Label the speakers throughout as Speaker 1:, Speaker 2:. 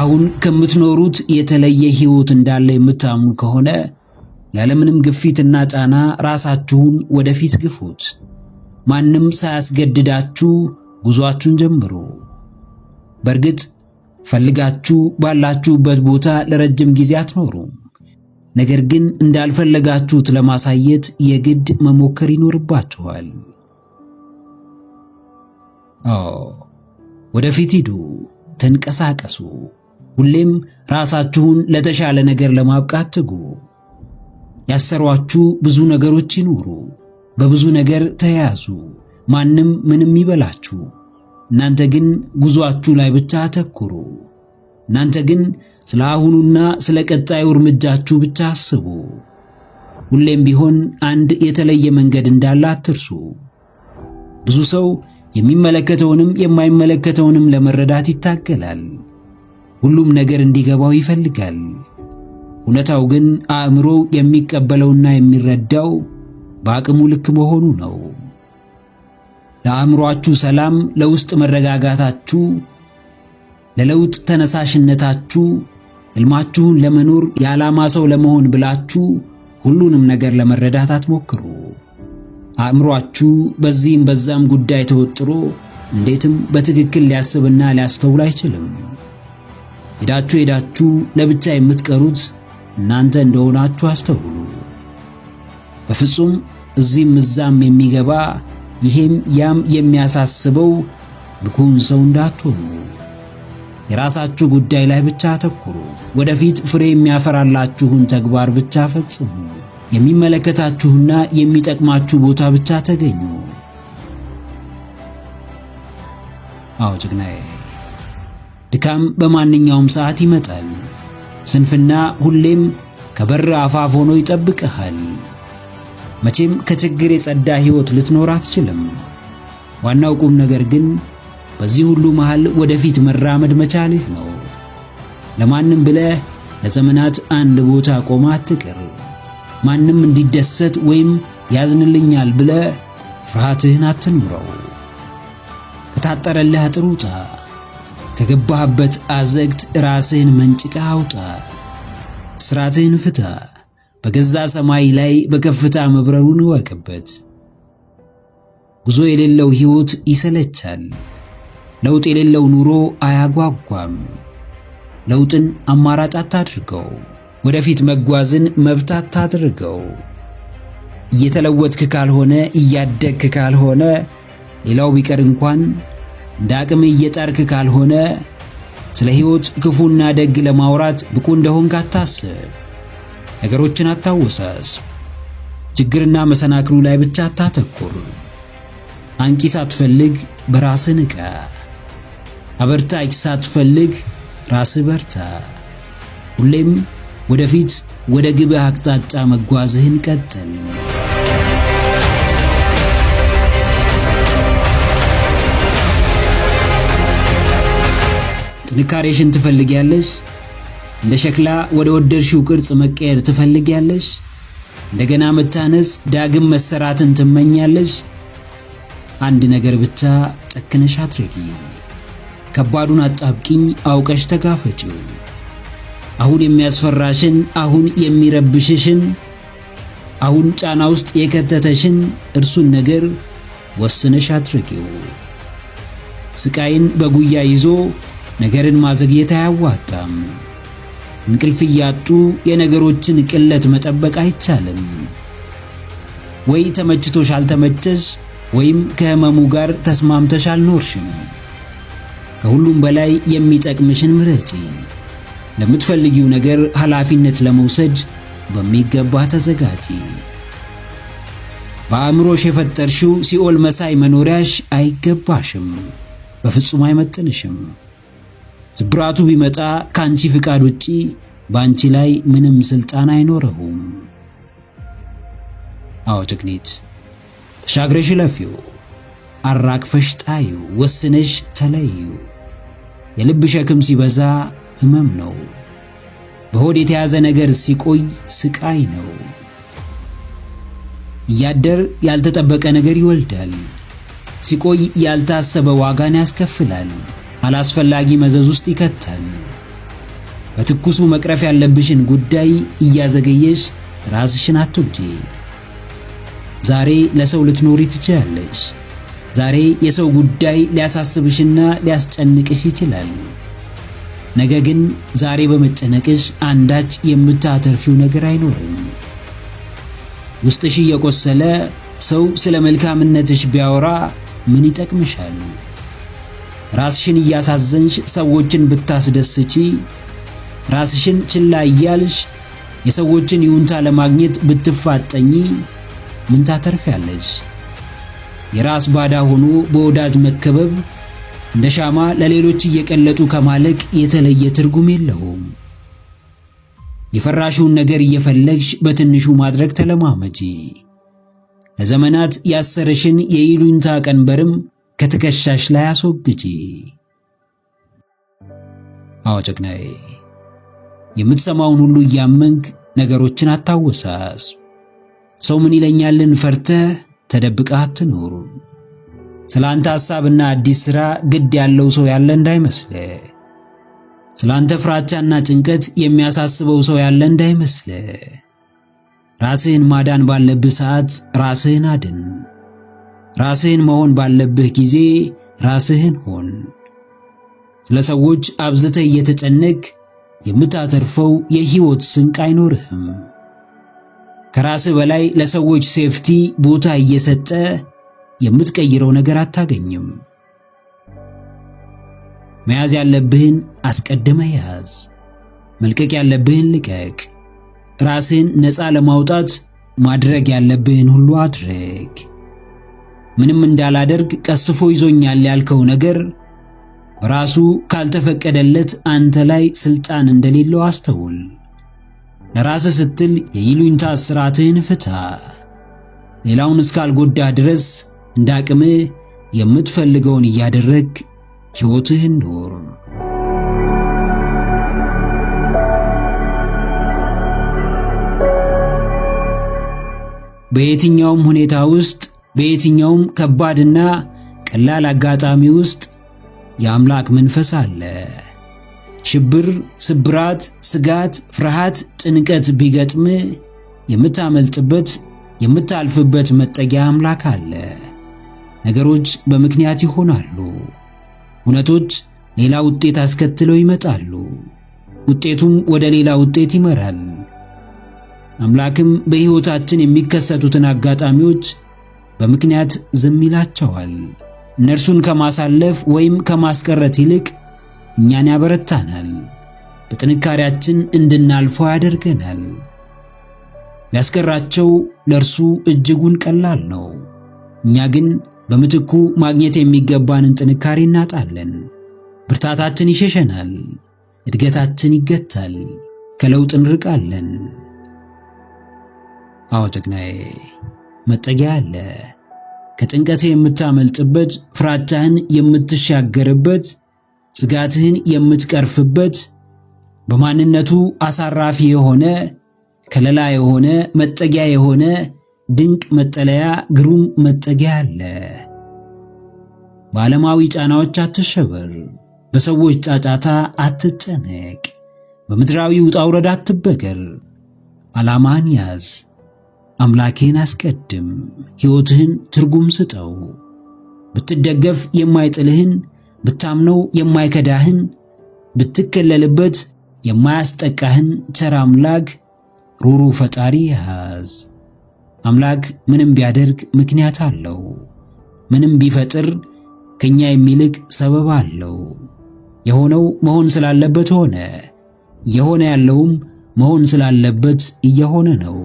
Speaker 1: አሁን ከምትኖሩት የተለየ ህይወት እንዳለ የምታምኑ ከሆነ ያለምንም ግፊትና ጫና ራሳችሁን ወደፊት ግፉት። ማንም ሳያስገድዳችሁ ጉዟችሁን ጀምሩ። በእርግጥ ፈልጋችሁ ባላችሁበት ቦታ ለረጅም ጊዜ አትኖሩም። ነገር ግን እንዳልፈለጋችሁት ለማሳየት የግድ መሞከር ይኖርባችኋል። ወደፊት ሂዱ፣ ተንቀሳቀሱ። ሁሌም ራሳችሁን ለተሻለ ነገር ለማብቃት ትጉ። ያሰሯችሁ ብዙ ነገሮች ይኖሩ፣ በብዙ ነገር ተያዙ። ማንም ምንም ይበላችሁ፣ እናንተ ግን ጉዟችሁ ላይ ብቻ አተኩሩ። እናንተ ግን ስለ አሁኑና ስለ ቀጣዩ እርምጃችሁ ብቻ አስቡ። ሁሌም ቢሆን አንድ የተለየ መንገድ እንዳለ አትርሱ። ብዙ ሰው የሚመለከተውንም የማይመለከተውንም ለመረዳት ይታገላል። ሁሉም ነገር እንዲገባው ይፈልጋል። እውነታው ግን አእምሮ የሚቀበለውና የሚረዳው በአቅሙ ልክ መሆኑ ነው። ለአእምሮአችሁ ሰላም፣ ለውስጥ መረጋጋታችሁ፣ ለለውጥ ተነሳሽነታችሁ፣ ሕልማችሁን ለመኖር የዓላማ ሰው ለመሆን ብላችሁ ሁሉንም ነገር ለመረዳት አትሞክሩ። አእምሮአችሁ በዚህም በዛም ጉዳይ ተወጥሮ እንዴትም በትክክል ሊያስብና ሊያስተውል አይችልም። ሄዳችሁ ለብቻ የምትቀሩት እናንተ እንደሆናችሁ አስተውሉ። በፍጹም እዚህም እዛም የሚገባ ይሄም ያም የሚያሳስበው ብኩን ሰው እንዳትሆኑ። የራሳችሁ ጉዳይ ላይ ብቻ አተኩሩ። ወደፊት ፍሬ የሚያፈራላችሁን ተግባር ብቻ ፈጽሙ። የሚመለከታችሁና የሚጠቅማችሁ ቦታ ብቻ ተገኙ። ጀግናዬ፣ ድካም በማንኛውም ሰዓት ይመጣል። ስንፍና ሁሌም ከበር አፋፍ ሆኖ ይጠብቅሃል። መቼም ከችግር የጸዳ ሕይወት ልትኖር አትችልም። ዋናው ቁም ነገር ግን በዚህ ሁሉ መሃል ወደፊት መራመድ መቻልህ ነው። ለማንም ብለህ ለዘመናት አንድ ቦታ ቆማ አትቅር። ማንም እንዲደሰት ወይም ያዝንልኛል ብለህ ፍርሃትህን አትኑረው። ከታጠረልህ አጥር ውጣ። ከገባህበት አዘግት ራስህን መንጭቀህ አውጣ። ስራትህን ፍታ። በገዛ ሰማይ ላይ በከፍታ መብረሩን እወቅበት። ጉዞ የሌለው ሕይወት ይሰለቻል። ለውጥ የሌለው ኑሮ አያጓጓም። ለውጥን አማራጭ አታድርገው። ወደፊት መጓዝን መብት አታድርገው። እየተለወጥክ ካልሆነ፣ እያደግክ ካልሆነ፣ ሌላው ቢቀር እንኳን እንደ አቅም እየጣርክ ካልሆነ ስለ ሕይወት ክፉና ደግ ለማውራት ብቁ እንደሆንክ አታስብ። ነገሮችን አታወሳስብ። ችግርና መሰናክሉ ላይ ብቻ አታተኩር። አንቂ ሳትፈልግ በራስህ ንቃ። አበርታች ሳትፈልግ ራስህ በርታ። ሁሌም ወደፊት ወደ ግብህ አቅጣጫ መጓዝህን ቀጥል። ጥንካሬሽን ትፈልጊያለሽ? እንደ ሸክላ ወደ ወደድሽው ቅርጽ መቀየር ትፈልጊያለሽ? እንደገና መታነስ፣ ዳግም መሰራትን ትመኛለሽ? አንድ ነገር ብቻ ጨክነሽ አድርጊ። ከባዱን አጣብቂኝ አውቀሽ ተጋፈጪው። አሁን የሚያስፈራሽን፣ አሁን የሚረብሽሽን፣ አሁን ጫና ውስጥ የከተተሽን እርሱን ነገር ወስነሽ አድርጊው። ስቃይን በጉያ ይዞ ነገርን ማዘግየት አያዋጣም። እንቅልፍ እያጡ የነገሮችን ቅለት መጠበቅ አይቻልም። ወይ ተመችቶሽ አልተመቸሽ፣ ወይም ከህመሙ ጋር ተስማምተሽ አልኖርሽም። ከሁሉም በላይ የሚጠቅምሽን ምረጪ። ለምትፈልጊው ነገር ኃላፊነት ለመውሰድ በሚገባ ተዘጋጂ። በአእምሮሽ የፈጠርሽው ሲኦል መሳይ መኖሪያሽ አይገባሽም፣ በፍጹም አይመጥንሽም። ስብራቱ ቢመጣ ካንቺ ፍቃድ ውጪ ባንቺ ላይ ምንም ስልጣን አይኖረውም። ጀግኒት፣ ተሻግረሽ ለፊው፣ አራግፈሽ ጣዩ፣ ወስነሽ ተለዩ። የልብ ሸክም ሲበዛ ህመም ነው። በሆድ የተያዘ ነገር ሲቆይ ስቃይ ነው። እያደር ያልተጠበቀ ነገር ይወልዳል። ሲቆይ ያልታሰበ ዋጋን ያስከፍላል። አላስፈላጊ መዘዝ ውስጥ ይከታል። በትኩሱ መቅረፍ ያለብሽን ጉዳይ እያዘገየሽ ራስሽን አትውጪ። ዛሬ ለሰው ልትኖሪ ትችያለሽ። ዛሬ የሰው ጉዳይ ሊያሳስብሽና ሊያስጨንቅሽ ይችላል። ነገ ግን ዛሬ በመጨነቅሽ አንዳች የምታተርፊው ነገር አይኖርም። ውስጥሽ እየቆሰለ ሰው ስለ መልካምነትሽ ቢያወራ ምን ይጠቅምሻል? ራስሽን እያሳዘንሽ ሰዎችን ብታስደስቺ፣ ራስሽን ችላ እያልሽ የሰዎችን ይሁንታ ለማግኘት ብትፋጠኚ ምን ታተርፊያለሽ? የራስ ባዳ ሆኖ በወዳጅ መከበብ እንደ ሻማ ለሌሎች እየቀለጡ ከማለቅ የተለየ ትርጉም የለውም። የፈራሽውን ነገር እየፈለግሽ በትንሹ ማድረግ ተለማመጂ። ለዘመናት ያሰረሽን የይሉኝታ ቀንበርም ከትከሻሽ ላይ አስወግጂ። አዎ ጀግናዬ፣ የምትሰማውን ሁሉ እያመንክ ነገሮችን አታወሳስ። ሰው ምን ይለኛልን ፈርተህ ተደብቀህ አትኑር። ስላንተ ሐሳብና አዲስ ሥራ ግድ ያለው ሰው ያለ እንዳይመስልህ። ስላንተ ፍራቻና ጭንቀት የሚያሳስበው ሰው ያለ እንዳይመስልህ። ራስህን ማዳን ባለብህ ሰዓት ራስህን አድን። ራስህን መሆን ባለብህ ጊዜ ራስህን ሆን። ስለ ሰዎች አብዝተህ እየተጨነቅ የምታተርፈው የሕይወት ስንቅ አይኖርህም። ከራስህ በላይ ለሰዎች ሴፍቲ ቦታ እየሰጠ የምትቀይረው ነገር አታገኝም። መያዝ ያለብህን አስቀድመህ ያዝ። መልቀቅ ያለብህን ልቀቅ። ራስህን ነፃ ለማውጣት ማድረግ ያለብህን ሁሉ አድርግ። ምንም እንዳላደርግ ቀስፎ ይዞኛል ያልከው ነገር በራሱ ካልተፈቀደለት አንተ ላይ ስልጣን እንደሌለው አስተውል። ለራስህ ስትል የይሉኝታ ስራትህን ፍታ። ሌላውን እስካልጎዳህ ድረስ እንዳቅምህ የምትፈልገውን እያደረግ ሕይወትህን ኑር። በየትኛውም ሁኔታ ውስጥ፣ በየትኛውም ከባድና ቀላል አጋጣሚ ውስጥ የአምላክ መንፈስ አለ። ሽብር፣ ስብራት፣ ስጋት፣ ፍርሃት፣ ጭንቀት ቢገጥምህ የምታመልጥበት የምታልፍበት መጠጊያ አምላክ አለ። ነገሮች በምክንያት ይሆናሉ። እውነቶች ሌላ ውጤት አስከትለው ይመጣሉ። ውጤቱም ወደ ሌላ ውጤት ይመራል። አምላክም በሕይወታችን የሚከሰቱትን አጋጣሚዎች በምክንያት ዝም ይላቸዋል። እነርሱን ከማሳለፍ ወይም ከማስቀረት ይልቅ እኛን ያበረታናል። በጥንካሬያችን እንድናልፈው ያደርገናል። ሊያስቀራቸው ለእርሱ እጅጉን ቀላል ነው። እኛ ግን በምትኩ ማግኘት የሚገባንን ጥንካሬ እናጣለን። ብርታታችን ይሸሸናል። እድገታችን ይገታል። ከለውጥ እንርቃለን። አዎ ጀግናዬ፣ መጠጊያ አለ። ከጭንቀትህ የምታመልጥበት፣ ፍራቻህን የምትሻገርበት፣ ስጋትህን የምትቀርፍበት፣ በማንነቱ አሳራፊ የሆነ ከለላ የሆነ መጠጊያ የሆነ ድንቅ መጠለያ፣ ግሩም መጠጊያ አለ። በዓለማዊ ጫናዎች አትሸበር። በሰዎች ጫጫታ አትጨነቅ። በምድራዊ ውጣ ውረድ አትበገር። ዓላማህን ያዝ። አምላኬን አስቀድም። ሕይወትህን ትርጉም ስጠው። ብትደገፍ የማይጥልህን፣ ብታምነው የማይከዳህን፣ ብትከለልበት የማያስጠቃህን ቸር አምላክ፣ ሩሩ ፈጣሪ ያዝ። አምላክ ምንም ቢያደርግ ምክንያት አለው። ምንም ቢፈጥር ከኛ የሚልቅ ሰበብ አለው። የሆነው መሆን ስላለበት ሆነ። የሆነ ያለውም መሆን ስላለበት እየሆነ ነው።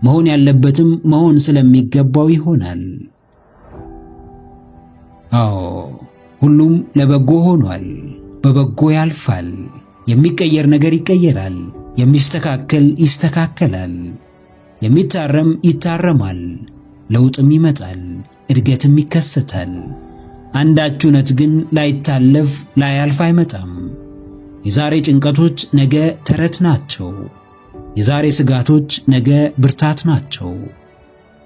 Speaker 1: መሆን ያለበትም መሆን ስለሚገባው ይሆናል። አዎ ሁሉም ለበጎ ሆኗል። በበጎ ያልፋል። የሚቀየር ነገር ይቀየራል። የሚስተካከል ይስተካከላል። የሚታረም ይታረማል። ለውጥም ይመጣል። እድገትም ይከሰታል። አንዳች እውነት ግን ላይታለፍ ላያልፍ አይመጣም። የዛሬ ጭንቀቶች ነገ ተረት ናቸው። የዛሬ ስጋቶች ነገ ብርታት ናቸው።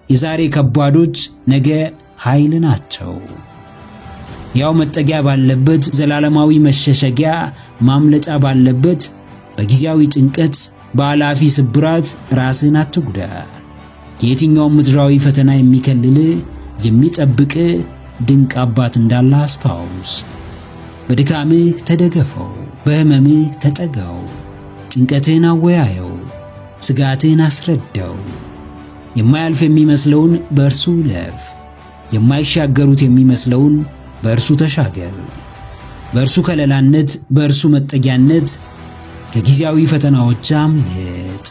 Speaker 1: የዛሬ ከባዶች ነገ ኃይል ናቸው። ያው መጠጊያ ባለበት፣ ዘላለማዊ መሸሸጊያ ማምለጫ ባለበት፣ በጊዜያዊ ጭንቀት፣ በአላፊ ስብራት ራስህን አትጉዳ። ከየትኛውም ምድራዊ ፈተና የሚከልል የሚጠብቅ ድንቅ አባት እንዳለ አስታውስ። በድካምህ ተደገፈው፣ በሕመምህ ተጠጋው፣ ጭንቀትህን አወያየው፣ ስጋትህን አስረዳው። የማያልፍ የሚመስለውን በእርሱ እለፍ፣ የማይሻገሩት የሚመስለውን በእርሱ ተሻገር። በእርሱ ከለላነት፣ በእርሱ መጠጊያነት ከጊዜያዊ ፈተናዎች አምልጥ።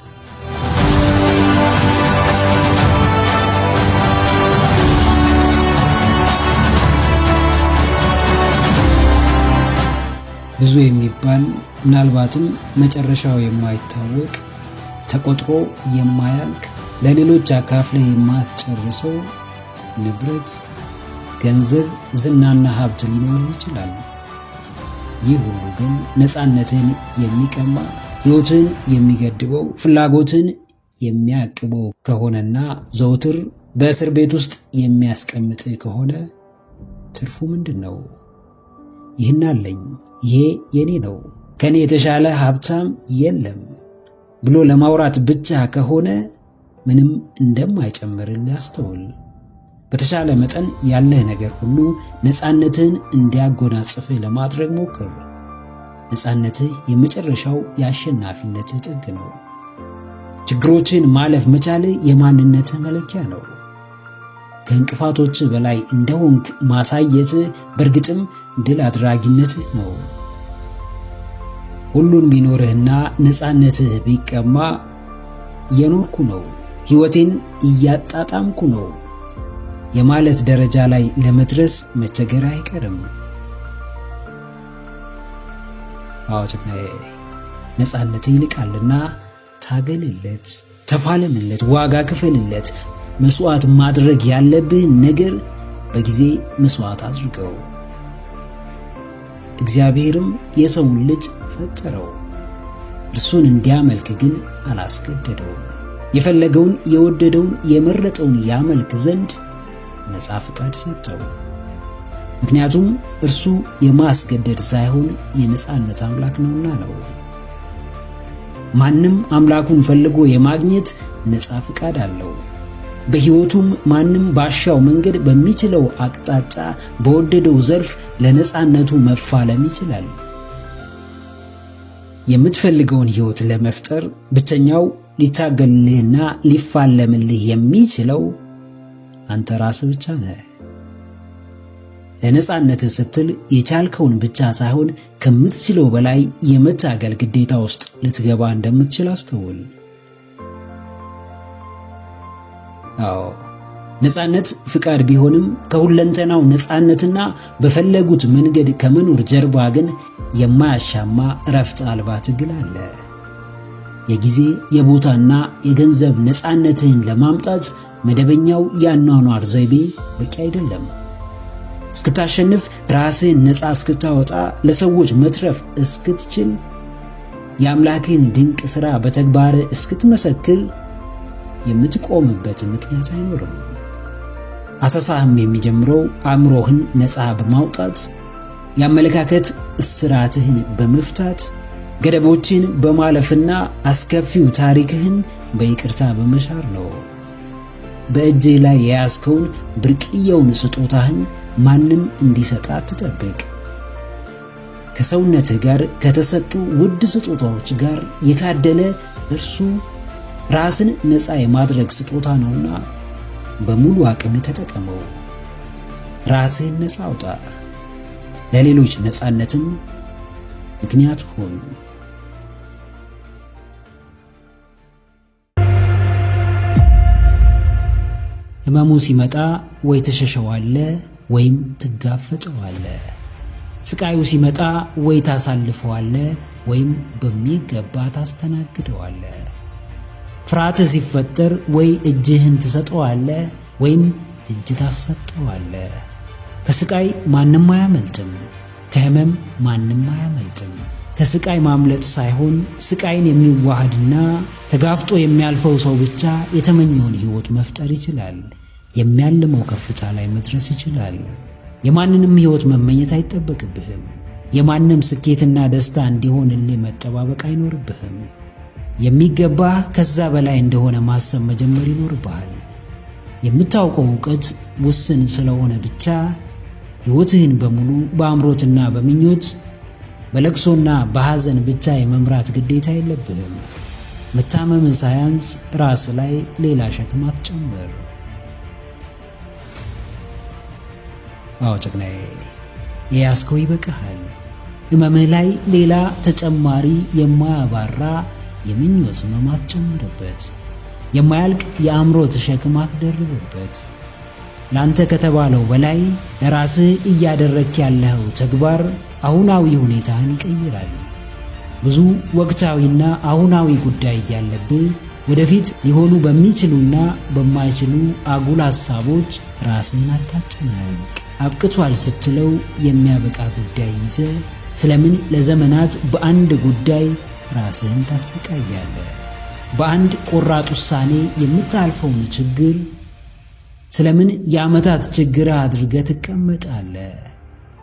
Speaker 1: ብዙ የሚባል ምናልባትም መጨረሻው የማይታወቅ ተቆጥሮ የማያልቅ ለሌሎች አካፍለህ የማትጨርሰው ንብረት፣ ገንዘብ፣ ዝናና ሀብት ሊኖር ይችላል። ይህ ሁሉ ግን ነፃነትን የሚቀማ ሕይወትን የሚገድበው ፍላጎትን የሚያቅበው ከሆነና ዘውትር በእስር ቤት ውስጥ የሚያስቀምጥ ከሆነ ትርፉ ምንድን ነው? ይህን አለኝ፣ ይሄ የኔ ነው፣ ከኔ የተሻለ ሀብታም የለም ብሎ ለማውራት ብቻ ከሆነ ምንም እንደማይጨምርልህ አስተውል። በተሻለ መጠን ያለህ ነገር ሁሉ ነፃነትህን እንዲያጎናጽፍህ ለማድረግ ሞክር። ነፃነትህ የመጨረሻው የአሸናፊነትህ ጥግ ነው። ችግሮችን ማለፍ መቻልህ የማንነትህ መለኪያ ነው። ከእንቅፋቶችህ በላይ እንደሆንክ ማሳየትህ በእርግጥም ድል አድራጊነትህ ነው። ሁሉን ቢኖርህና ነፃነትህ ቢቀማ እየኖርኩ ነው፣ ሕይወቴን እያጣጣምኩ ነው የማለት ደረጃ ላይ ለመድረስ መቸገር አይቀርም። አዎ ጀግናዬ፣ ነፃነትህ ይልቃልና ታገልለት፣ ተፋለምለት፣ ዋጋ ክፈልለት። መስዋዕት ማድረግ ያለብህን ነገር በጊዜ መስዋዕት አድርገው። እግዚአብሔርም የሰውን ልጅ ፈጠረው፣ እርሱን እንዲያመልክ ግን አላስገደደውም። የፈለገውን የወደደውን የመረጠውን ያመልክ ዘንድ ነፃ ፍቃድ ሰጠው። ምክንያቱም እርሱ የማስገደድ ሳይሆን የነፃነት አምላክ ነውና ነው። ማንም አምላኩን ፈልጎ የማግኘት ነፃ ፍቃድ አለው። በሕይወቱም ማንም ባሻው መንገድ በሚችለው አቅጣጫ በወደደው ዘርፍ ለነፃነቱ መፋለም ይችላል። የምትፈልገውን ሕይወት ለመፍጠር ብቸኛው ሊታገልልህና ሊፋለምልህ የሚችለው አንተ ራስህ ብቻ ነህ። ለነፃነትህ ስትል የቻልከውን ብቻ ሳይሆን ከምትችለው በላይ የመታገል ግዴታ ውስጥ ልትገባ እንደምትችል አስተውል። አዎ ነፃነት ፍቃድ ቢሆንም ከሁለንተናው ነፃነትና በፈለጉት መንገድ ከመኖር ጀርባ ግን የማያሻማ እረፍት አልባ ትግል አለ። የጊዜ የቦታና የገንዘብ ነፃነትህን ለማምጣት መደበኛው የአኗኗር ዘይቤ በቂ አይደለም። እስክታሸንፍ፣ ራስህን ነፃ እስክታወጣ፣ ለሰዎች መትረፍ እስክትችል፣ የአምላክህን ድንቅ ሥራ በተግባር እስክትመሰክር የምትቆምበት ምክንያት አይኖርም። አሰሳህም የሚጀምረው አእምሮህን ነፃ በማውጣት የአመለካከት እስራትህን በመፍታት ገደቦችን በማለፍና አስከፊው ታሪክህን በይቅርታ በመሻር ነው። በእጅህ ላይ የያዝከውን ብርቅዬውን ስጦታህን ማንም እንዲሰጣት ትጠብቅ። ከሰውነትህ ጋር ከተሰጡ ውድ ስጦታዎች ጋር የታደለ እርሱ ራስን ነፃ የማድረግ ስጦታ ነውና በሙሉ አቅም ተጠቀመው። ራስህን ነፃ አውጣ፣ ለሌሎች ነፃነትም ምክንያት ሁን። ሕመሙ ሲመጣ ወይ ትሸሸዋለህ ወይም ትጋፈጠዋለህ። ስቃዩ ሲመጣ ወይ ታሳልፈዋለህ ወይም በሚገባ ታስተናግደዋለህ። ፍርሃትህ ሲፈጠር ወይ እጅህን ትሰጠዋለህ ወይም እጅ ታሰጠዋለህ። ከስቃይ ማንም አያመልጥም፣ ከሕመም ማንም አያመልጥም። ከስቃይ ማምለጥ ሳይሆን ስቃይን የሚዋሃድና ተጋፍጦ የሚያልፈው ሰው ብቻ የተመኘውን ሕይወት መፍጠር ይችላል። የሚያልመው ከፍታ ላይ መድረስ ይችላል። የማንንም ሕይወት መመኘት አይጠበቅብህም። የማንም ስኬትና ደስታ እንዲሆንልህ መጠባበቅ አይኖርብህም። የሚገባህ ከዛ በላይ እንደሆነ ማሰብ መጀመር ይኖርብሃል። የምታውቀው ዕውቀት ውስን ስለሆነ ብቻ ሕይወትህን በሙሉ በአምሮትና በምኞት በለቅሶና በሐዘን ብቻ የመምራት ግዴታ የለብህም። መታመምን ሳያንስ ራስ ላይ ሌላ ሸክም አትጨምር። አዎ ጨቅናዬ፣ የያዝከው ይበቃሃል። ሕመምህ ላይ ሌላ ተጨማሪ የማያባራ የምኞት ሕመም አትጨምርበት። የማያልቅ የአእምሮት ሸክም አትደርብበት። ላንተ ከተባለው በላይ ለራስህ እያደረክ ያለው ተግባር አሁናዊ ሁኔታህን ይቀይራል። ብዙ ወቅታዊና አሁናዊ ጉዳይ ያለብህ ወደፊት ሊሆኑ በሚችሉና በማይችሉ አጉል ሐሳቦች ራስህን አታጨናንቅ። አብቅቷል ስትለው የሚያበቃ ጉዳይ ይዘህ ስለምን ለዘመናት በአንድ ጉዳይ ራስህን ታሰቃያለህ? በአንድ ቆራጥ ውሳኔ የምታልፈውን ችግር ስለምን የዓመታት ችግር አድርገህ ትቀመጣለህ?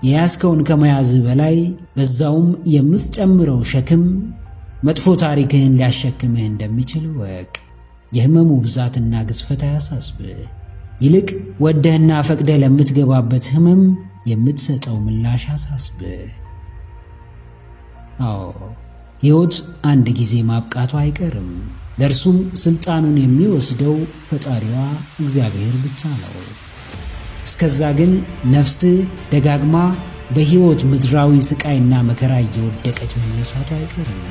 Speaker 1: የያዝከውን ከመያዝህ በላይ በዛውም የምትጨምረው ሸክም መጥፎ ታሪክህን ሊያሸክምህ እንደሚችል እወቅ። የሕመሙ ብዛትና ግዝፈት አያሳስብህ። ይልቅ ወደህና ፈቅደህ ለምትገባበት ሕመም የምትሰጠው ምላሽ አሳስብህ። አዎ ሕይወት አንድ ጊዜ ማብቃቷ አይቀርም። ለእርሱም ስልጣኑን የሚወስደው ፈጣሪዋ እግዚአብሔር ብቻ ነው። እስከዛ ግን ነፍስህ ደጋግማ በሕይወት ምድራዊ ስቃይና መከራ እየወደቀች መነሳቱ አይቀርም።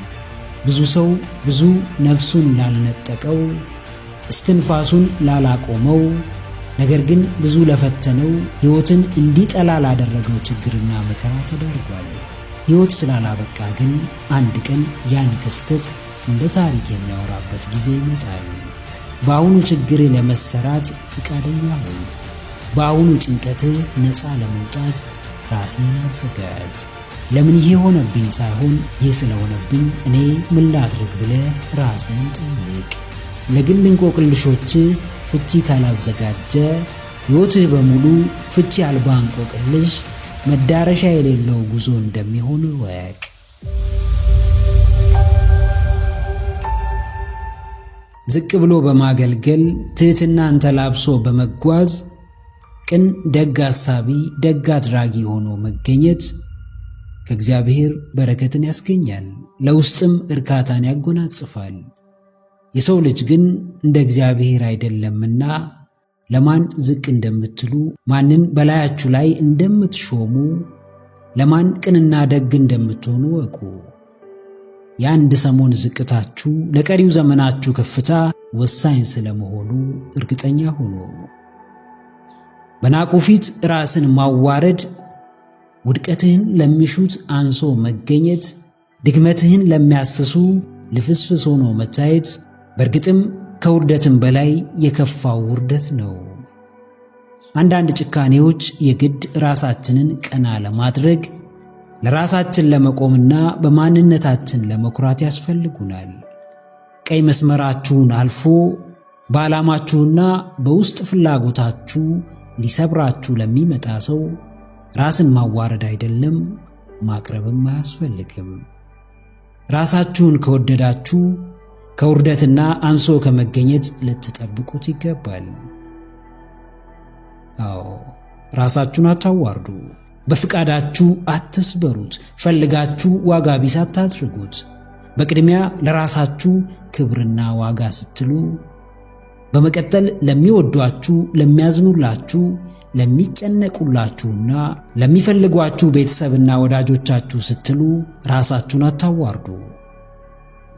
Speaker 1: ብዙ ሰው ብዙ ነፍሱን ላልነጠቀው፣ እስትንፋሱን ላላቆመው፣ ነገር ግን ብዙ ለፈተነው፣ ሕይወትን እንዲጠላ ላደረገው ችግርና መከራ ተዳርጓል። ሕይወት ስላላበቃ ግን አንድ ቀን ያን ክስተት እንደ ታሪክ የሚያወራበት ጊዜ ይመጣል። በአሁኑ ችግር ለመሰራት ፍቃደኛ ሁን። በአሁኑ ጭንቀትህ ነፃ ለመውጣት ራስህን አዘጋጅ። ለምን ይሄ ሆነብኝ ሳይሆን ይህ ስለሆነብኝ እኔ ምን ላድርግ ብለህ ራስህን ጠይቅ። ለግል እንቆቅልሾችህ ፍቺ ካላዘጋጀ ሕይወትህ በሙሉ ፍቺ አልባ እንቆቅልሽ መዳረሻ የሌለው ጉዞ እንደሚሆን እወቅ። ዝቅ ብሎ በማገልገል ትሕትናን ተላብሶ በመጓዝ ቅን ደግ አሳቢ ደግ አድራጊ ሆኖ መገኘት ከእግዚአብሔር በረከትን ያስገኛል፣ ለውስጥም እርካታን ያጎናጽፋል። የሰው ልጅ ግን እንደ እግዚአብሔር አይደለምና ለማን ዝቅ እንደምትሉ፣ ማንን በላያችሁ ላይ እንደምትሾሙ፣ ለማን ቅንና ደግ እንደምትሆኑ እወቁ። የአንድ ሰሞን ዝቅታችሁ ለቀሪው ዘመናችሁ ከፍታ ወሳኝ ስለመሆኑ እርግጠኛ ሁኑ። በናቁ ፊት ራስን ማዋረድ፣ ውድቀትህን ለሚሹት አንሶ መገኘት፣ ድክመትህን ለሚያስሱ ልፍስፍስ ሆኖ መታየት በእርግጥም ከውርደትም በላይ የከፋው ውርደት ነው። አንዳንድ ጭካኔዎች የግድ ራሳችንን ቀና ለማድረግ ለራሳችን ለመቆምና በማንነታችን ለመኩራት ያስፈልጉናል። ቀይ መስመራችሁን አልፎ በዓላማችሁና በውስጥ ፍላጎታችሁ ሊሰብራችሁ ለሚመጣ ሰው ራስን ማዋረድ አይደለም ማቅረብም አያስፈልግም። ራሳችሁን ከወደዳችሁ ከውርደትና አንሶ ከመገኘት ልትጠብቁት ይገባል። አዎ ራሳችሁን አታዋርዱ። በፍቃዳችሁ አትስበሩት። ፈልጋችሁ ዋጋ ቢስ አታድርጉት። በቅድሚያ ለራሳችሁ ክብርና ዋጋ ስትሉ፣ በመቀጠል ለሚወዷችሁ፣ ለሚያዝኑላችሁ፣ ለሚጨነቁላችሁና ለሚፈልጓችሁ ቤተሰብና ወዳጆቻችሁ ስትሉ ራሳችሁን አታዋርዱ።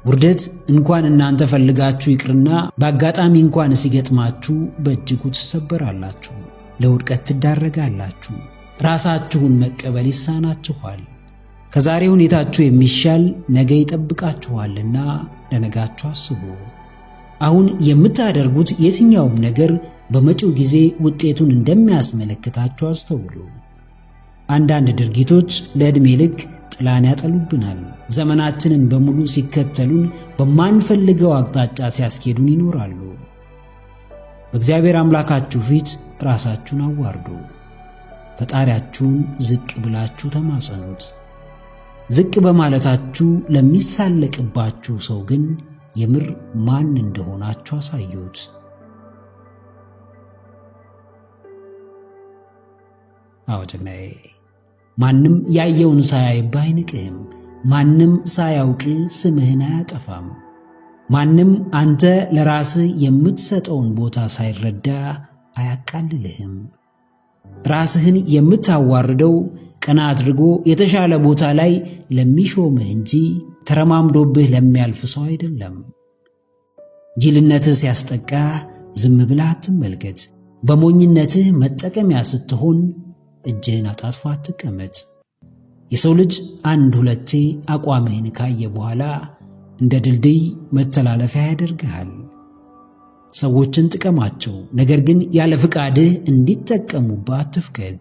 Speaker 1: ውርደት እንኳን እናንተ ፈልጋችሁ ይቅርና በአጋጣሚ እንኳን ሲገጥማችሁ በእጅጉ ትሰበራላችሁ፣ ለውድቀት ትዳረጋላችሁ። ራሳችሁን መቀበል ይሳናችኋል። ከዛሬ ሁኔታችሁ የሚሻል ነገ ይጠብቃችኋልና ለነጋችሁ አስቡ። አሁን የምታደርጉት የትኛውም ነገር በመጪው ጊዜ ውጤቱን እንደሚያስመለክታችሁ አስተውሉ። አንዳንድ ድርጊቶች ለዕድሜ ልክ ጥላን ያጠሉብናል። ዘመናችንን በሙሉ ሲከተሉን በማንፈልገው አቅጣጫ ሲያስኬዱን ይኖራሉ። በእግዚአብሔር አምላካችሁ ፊት ራሳችሁን አዋርዱ። ፈጣሪያችሁን ዝቅ ብላችሁ ተማጸኑት። ዝቅ በማለታችሁ ለሚሳለቅባችሁ ሰው ግን የምር ማን እንደሆናችሁ አሳዩት። አዎ ጀግናዬ፣ ማንም ያየውን ሳያይብህ አይንቅህም። ማንም ሳያውቅ ስምህን አያጠፋም። ማንም አንተ ለራስህ የምትሰጠውን ቦታ ሳይረዳ አያቃልልህም። ራስህን የምታዋርደው ቀና አድርጎ የተሻለ ቦታ ላይ ለሚሾምህ እንጂ ተረማምዶብህ ለሚያልፍ ሰው አይደለም። ጅልነትህ ሲያስጠቃ ዝም ብለህ አትመልከት። በሞኝነትህ መጠቀሚያ ስትሆን እጅህን አጣጥፎ አትቀመጥ። የሰው ልጅ አንድ ሁለቴ አቋምህን ካየ በኋላ እንደ ድልድይ መተላለፊያ ያደርግሃል። ሰዎችን ጥቀማቸው፣ ነገር ግን ያለ ፍቃድህ እንዲጠቀሙብህ አትፍቀድ።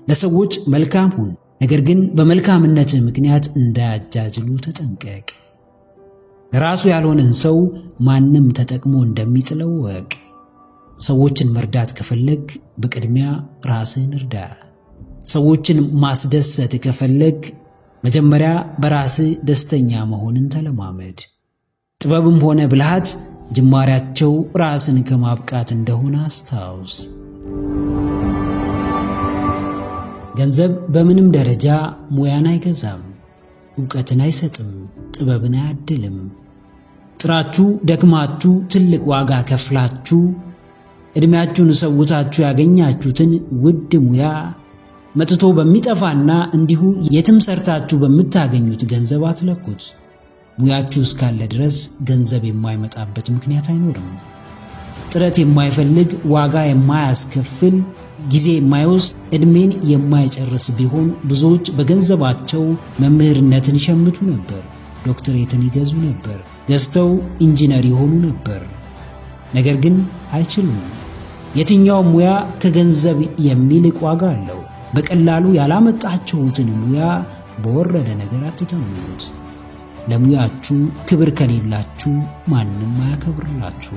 Speaker 1: ለሰዎች መልካም ሁን፣ ነገር ግን በመልካምነትህ ምክንያት እንዳያጃጅሉ ተጠንቀቅ። ራሱ ያልሆነን ሰው ማንም ተጠቅሞ እንደሚጥለው ወቅ። ሰዎችን መርዳት ከፈለግ በቅድሚያ ራስህን እርዳ። ሰዎችን ማስደሰት ከፈለግ መጀመሪያ በራስህ ደስተኛ መሆንን ተለማመድ። ጥበብም ሆነ ብልሃት ጅማሬያቸው ራስን ከማብቃት እንደሆነ አስታውስ። ገንዘብ በምንም ደረጃ ሙያን አይገዛም፣ ዕውቀትን አይሰጥም፣ ጥበብን አያድልም። ጥራችሁ ደክማችሁ ትልቅ ዋጋ ከፍላችሁ ዕድሜያችሁን ሰውታችሁ ያገኛችሁትን ውድ ሙያ መጥቶ በሚጠፋና እንዲሁ የትም ሰርታችሁ በምታገኙት ገንዘብ አትለኩት። ሙያችሁ እስካለ ድረስ ገንዘብ የማይመጣበት ምክንያት አይኖርም። ጥረት የማይፈልግ ዋጋ የማያስከፍል ጊዜ የማይወስድ ዕድሜን የማይጨርስ ቢሆን ብዙዎች በገንዘባቸው መምህርነትን ይሸምቱ ነበር፣ ዶክተሬትን ይገዙ ነበር፣ ገዝተው ኢንጂነር ይሆኑ ነበር። ነገር ግን አይችሉም። የትኛውም ሙያ ከገንዘብ የሚልቅ ዋጋ አለው። በቀላሉ ያላመጣችሁትን ሙያ በወረደ ነገር አትተምኑት። ለሙያችሁ ክብር ከሌላችሁ ማንም አያከብርላችሁ።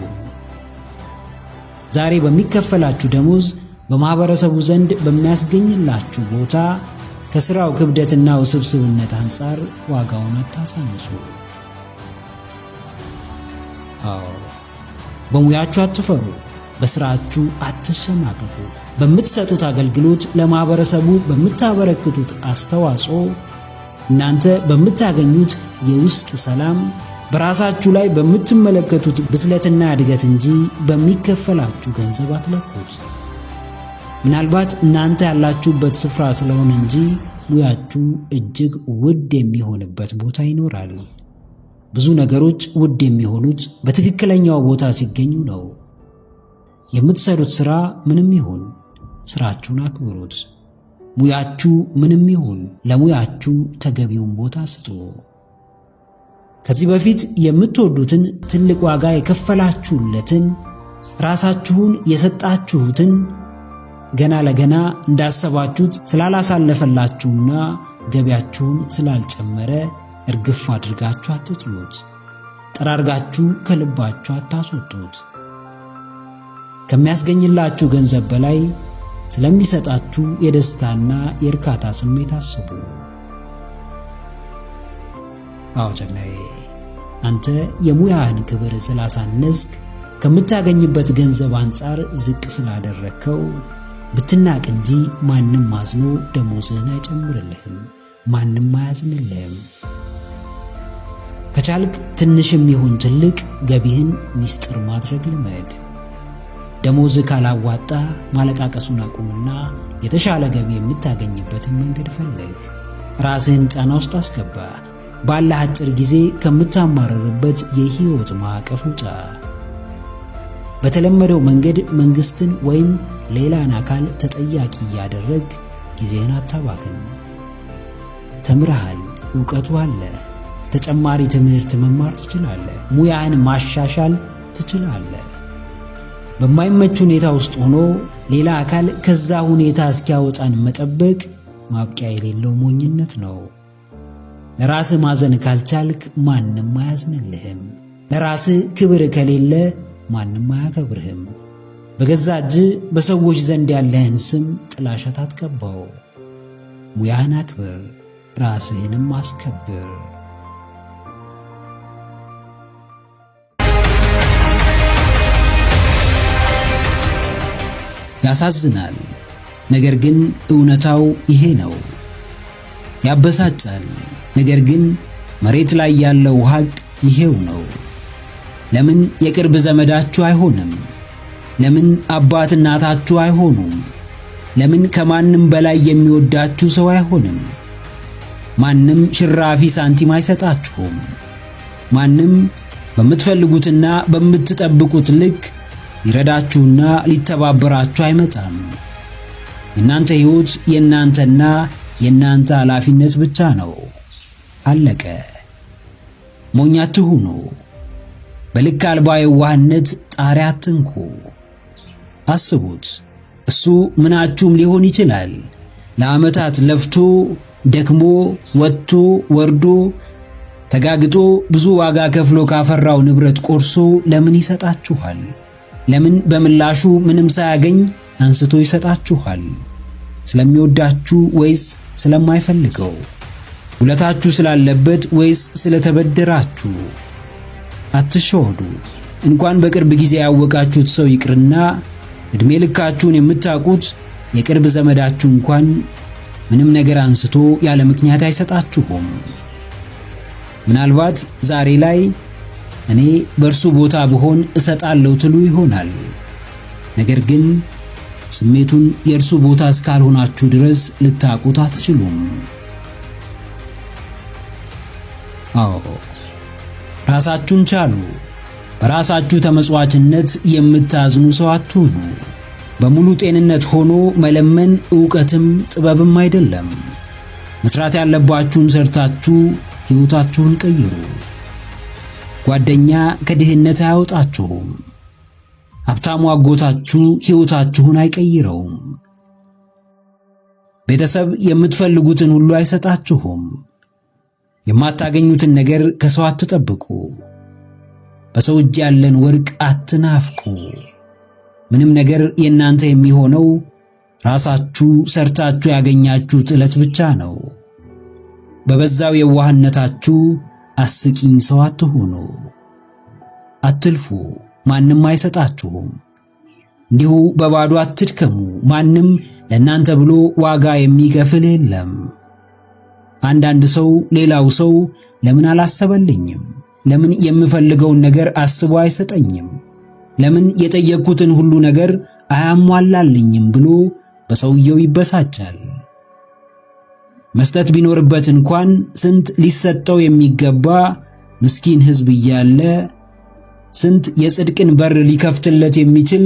Speaker 1: ዛሬ በሚከፈላችሁ ደሞዝ በማህበረሰቡ ዘንድ በሚያስገኝላችሁ ቦታ ከሥራው ክብደትና ውስብስብነት አንጻር ዋጋውን አታሳንሱ። በሙያችሁ አትፈሩ፣ በሥራችሁ አትሸማቀቁ። በምትሰጡት አገልግሎት ለማህበረሰቡ በምታበረክቱት አስተዋጽኦ እናንተ በምታገኙት የውስጥ ሰላም በራሳችሁ ላይ በምትመለከቱት ብስለትና እድገት እንጂ በሚከፈላችሁ ገንዘብ አትለኩት። ምናልባት እናንተ ያላችሁበት ስፍራ ስለሆነ እንጂ ሙያችሁ እጅግ ውድ የሚሆንበት ቦታ ይኖራል። ብዙ ነገሮች ውድ የሚሆኑት በትክክለኛው ቦታ ሲገኙ ነው። የምትሰሩት ሥራ ምንም ይሁን ሥራችሁን አክብሩት። ሙያችሁ ምንም ይሁን ለሙያችሁ ተገቢውን ቦታ ስጡ። ከዚህ በፊት የምትወዱትን ትልቅ ዋጋ የከፈላችሁለትን ራሳችሁን የሰጣችሁትን ገና ለገና እንዳሰባችሁት ስላላሳለፈላችሁና ገቢያችሁን ስላልጨመረ እርግፍ አድርጋችሁ አትጥሉት። ጠራርጋችሁ ከልባችሁ አታስወጡት። ከሚያስገኝላችሁ ገንዘብ በላይ ስለሚሰጣችሁ የደስታና የእርካታ ስሜት አስቡ። አዎ ጀግናዬ፣ አንተ የሙያህን ክብር ስላሳነስክ ከምታገኝበት ገንዘብ አንጻር ዝቅ ስላደረግከው ብትናቅ እንጂ ማንም አዝኖ ደሞዝህን አይጨምርልህም፣ ማንም አያዝንልህም። ከቻልክ ትንሽም ይሁን ትልቅ ገቢህን ሚስጥር ማድረግ ልመድ። ደሞዝህ ካላዋጣ ማለቃቀሱን አቁምና የተሻለ ገቢ የምታገኝበትን መንገድ ፈልግ። ራስህን ጫና ውስጥ አስገባ። ባለህ አጭር ጊዜ ከምታማረርበት የህይወት ማዕቀፍ ውጣ። በተለመደው መንገድ መንግስትን ወይም ሌላን አካል ተጠያቂ እያደረግ ጊዜህን አታባክን። ተምረሃል፣ ዕውቀቱ አለ። ተጨማሪ ትምህርት መማር ትችላለህ። ሙያህን ማሻሻል ትችላለህ። በማይመች ሁኔታ ውስጥ ሆኖ ሌላ አካል ከዛ ሁኔታ እስኪያወጣን መጠበቅ ማብቂያ የሌለው ሞኝነት ነው። ለራስህ ማዘን ካልቻልክ ማንም አያዝንልህም። ለራስህ ክብር ከሌለ ማንም አያከብርህም። በገዛ እጅህ በሰዎች ዘንድ ያለህን ስም ጥላሸት አትቀባው። ሙያህን አክብር፣ ራስህንም አስከብር። ያሳዝናል፣ ነገር ግን እውነታው ይሄ ነው። ያበሳጫል፣ ነገር ግን መሬት ላይ ያለው ሐቅ ይሄው ነው። ለምን የቅርብ ዘመዳችሁ አይሆንም? ለምን አባት እናታችሁ አይሆኑም? ለምን ከማንም በላይ የሚወዳችሁ ሰው አይሆንም? ማንም ሽራፊ ሳንቲም አይሰጣችሁም። ማንም በምትፈልጉትና በምትጠብቁት ልክ ሊረዳችሁና ሊተባበራችሁ አይመጣም። የእናንተ ሕይወት የእናንተና የእናንተ ኃላፊነት ብቻ ነው። አለቀ። ሞኝ አትሁኑ። በልክ አልባ የዋህነት ጣሪያ አትንኩ። አስቡት፣ እሱ ምናችሁም ሊሆን ይችላል። ለዓመታት ለፍቶ ደክሞ ወጥቶ ወርዶ ተጋግጦ ብዙ ዋጋ ከፍሎ ካፈራው ንብረት ቆርሶ ለምን ይሰጣችኋል? ለምን በምላሹ ምንም ሳያገኝ አንስቶ ይሰጣችኋል? ስለሚወዳችሁ ወይስ ስለማይፈልገው? ውለታችሁ ስላለበት ወይስ ስለተበደራችሁ? አትሸወዱ። እንኳን በቅርብ ጊዜ ያወቃችሁት ሰው ይቅርና እድሜ ልካችሁን የምታውቁት የቅርብ ዘመዳችሁ እንኳን ምንም ነገር አንስቶ ያለ ምክንያት አይሰጣችሁም። ምናልባት ዛሬ ላይ እኔ በእርሱ ቦታ ብሆን እሰጣለሁ ትሉ ይሆናል። ነገር ግን ስሜቱን የእርሱ ቦታ እስካልሆናችሁ ድረስ ልታውቁት አትችሉም። አዎ፣ ራሳችሁን ቻሉ። በራሳችሁ ተመጽዋዕትነት የምታዝኑ ሰው አትሁኑ። በሙሉ ጤንነት ሆኖ መለመን ዕውቀትም ጥበብም አይደለም። መስራት ያለባችሁን ሰርታችሁ ሕይወታችሁን ቀይሩ። ጓደኛ ከድህነት አያወጣችሁም። ሀብታሙ አጎታችሁ ሕይወታችሁን አይቀይረውም። ቤተሰብ የምትፈልጉትን ሁሉ አይሰጣችሁም። የማታገኙትን ነገር ከሰው አትጠብቁ። በሰው እጅ ያለን ወርቅ አትናፍቁ። ምንም ነገር የእናንተ የሚሆነው ራሳችሁ ሰርታችሁ ያገኛችሁት ዕለት ብቻ ነው። በበዛው የዋህነታችሁ አስቂኝ ሰው አትሁኑ። አትልፉ፣ ማንም አይሰጣችሁም። እንዲሁ በባዶ አትድከሙ፣ ማንም ለእናንተ ብሎ ዋጋ የሚከፍል የለም። አንዳንድ ሰው ሌላው ሰው ለምን አላሰበልኝም? ለምን የምፈልገውን ነገር አስቦ አይሰጠኝም? ለምን የጠየቅኩትን ሁሉ ነገር አያሟላልኝም ብሎ በሰውየው ይበሳጫል። መስጠት ቢኖርበት እንኳን ስንት ሊሰጠው የሚገባ ምስኪን ሕዝብ እያለ፣ ስንት የጽድቅን በር ሊከፍትለት የሚችል